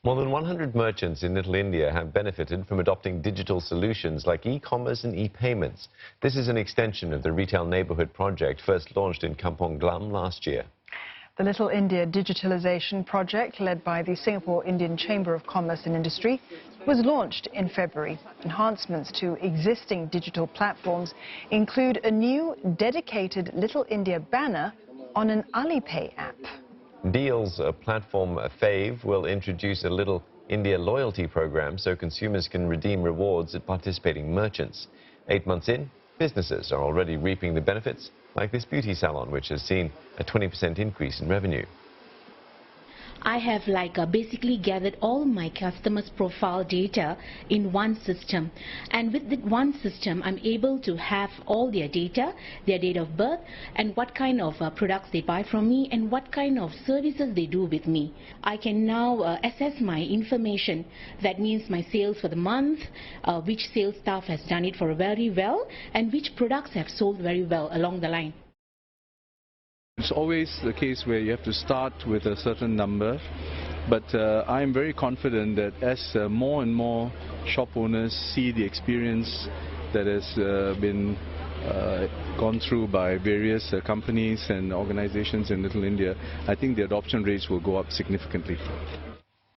More than 100 merchants in Little India have benefited from adopting digital solutions like e-commerce and e-payments. This is an extension of the Retail Neighbourhood project first launched in Kampong Glam last year. The Little India Digitalization Project, led by the Singapore Indian Chamber of Commerce and Industry, was launched in February. Enhancements to existing digital platforms include a new dedicated Little India banner on an Alipay app. Deal's platform Fave will introduce a Little India loyalty program so consumers can redeem rewards at participating merchants. 8 months in, businesses are already reaping the benefits, like this beauty salon, which has seen a 20% increase in revenue. I have basically gathered all my customers' profile data in one system, and with the one system I'm able to have all their data, their date of birth, and what kind of products they buy from me and what kind of services they do with me. I can now assess my information. That means my sales for the month, which sales staff has done it for very well, and which products have sold very well along the line. It's always the case where you have to start with a certain number, but I'm very confident that as more and more shop owners see the experience that has been gone through by various companies and organizations in Little India, I think the adoption rates will go up significantly.